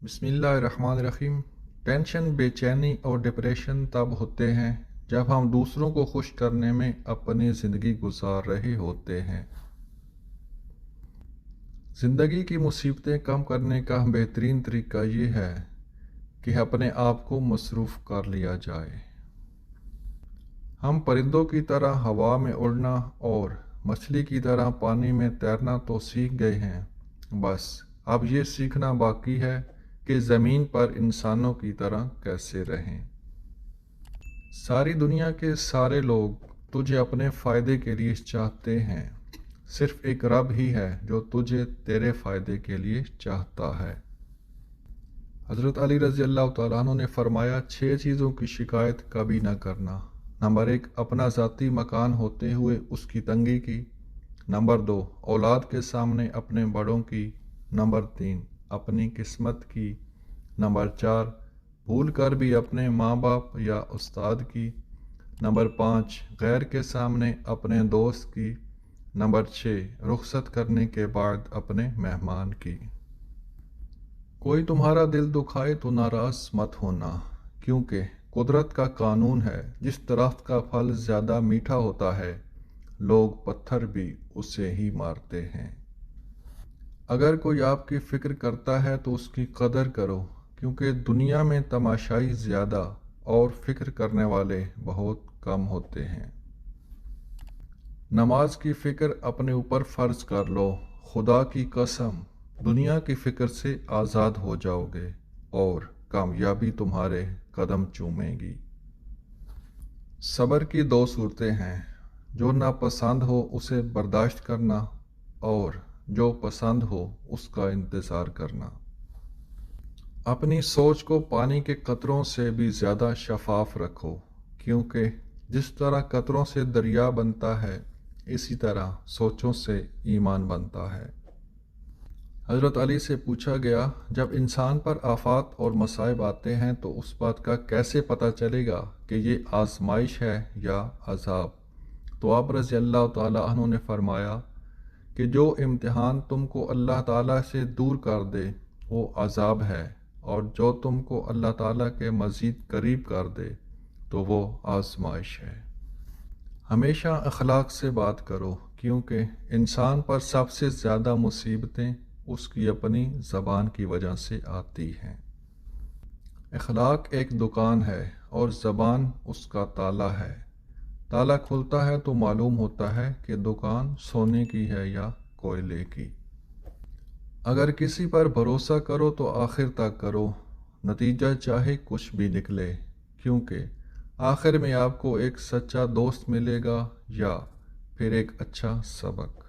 بسم اللہ الرحمن الرحیم۔ ٹینشن، بے چینی اور ڈپریشن تب ہوتے ہیں جب ہم دوسروں کو خوش کرنے میں اپنی زندگی گزار رہے ہوتے ہیں۔ زندگی کی مصیبتیں کم کرنے کا بہترین طریقہ یہ ہے کہ اپنے آپ کو مصروف کر لیا جائے۔ ہم پرندوں کی طرح ہوا میں اڑنا اور مچھلی کی طرح پانی میں تیرنا تو سیکھ گئے ہیں، بس اب یہ سیکھنا باقی ہے کہ زمین پر انسانوں کی طرح کیسے رہیں۔ ساری دنیا کے سارے لوگ تجھے اپنے فائدے کے لیے چاہتے ہیں، صرف ایک رب ہی ہے جو تجھے تیرے فائدے کے لیے چاہتا ہے۔ حضرت علی رضی اللہ تعالیٰ عنہ نے فرمایا، 6 چیزوں کی شکایت کبھی نہ کرنا۔ نمبر 1، اپنا ذاتی مکان ہوتے ہوئے اس کی تنگی کی۔ نمبر 2، اولاد کے سامنے اپنے بڑوں کی۔ نمبر 3، اپنی قسمت کی۔ نمبر 4، بھول کر بھی اپنے ماں باپ یا استاد کی۔ نمبر 5، غیر کے سامنے اپنے دوست کی۔ نمبر 6، رخصت کرنے کے بعد اپنے مہمان کی۔ کوئی تمہارا دل دکھائے تو ناراض مت ہونا، کیونکہ قدرت کا قانون ہے، جس درخت کا پھل زیادہ میٹھا ہوتا ہے لوگ پتھر بھی اسے ہی مارتے ہیں۔ اگر کوئی آپ کی فکر کرتا ہے تو اس کی قدر کرو، کیونکہ دنیا میں تماشائی زیادہ اور فکر کرنے والے بہت کم ہوتے ہیں۔ نماز کی فکر اپنے اوپر فرض کر لو، خدا کی قسم دنیا کی فکر سے آزاد ہو جاؤ گے اور کامیابی تمہارے قدم چومے گی۔ صبر کی 2 صورتیں ہیں، جو ناپسند ہو اسے برداشت کرنا اور جو پسند ہو اس کا انتظار کرنا۔ اپنی سوچ کو پانی کے قطروں سے بھی زیادہ شفاف رکھو، کیونکہ جس طرح قطروں سے دریا بنتا ہے اسی طرح سوچوں سے ایمان بنتا ہے۔ حضرت علی سے پوچھا گیا، جب انسان پر آفات اور مصائب آتے ہیں تو اس بات کا کیسے پتہ چلے گا کہ یہ آزمائش ہے یا عذاب؟ تو آپ رضی اللہ تعالیٰ عنہ نے فرمایا کہ جو امتحان تم کو اللہ تعالیٰ سے دور کر دے وہ عذاب ہے، اور جو تم کو اللہ تعالیٰ کے مزید قریب کر دے تو وہ آزمائش ہے۔ ہمیشہ اخلاق سے بات کرو، کیونکہ انسان پر سب سے زیادہ مصیبتیں اس کی اپنی زبان کی وجہ سے آتی ہیں۔ اخلاق ایک دکان ہے اور زبان اس کا تالا ہے۔ تالا کھلتا ہے تو معلوم ہوتا ہے کہ دکان سونے کی ہے یا کوئلے کی۔ اگر کسی پر بھروسہ کرو تو آخر تک کرو، نتیجہ چاہے کچھ بھی نکلے، کیونکہ آخر میں آپ کو ایک سچا دوست ملے گا یا پھر ایک اچھا سبق۔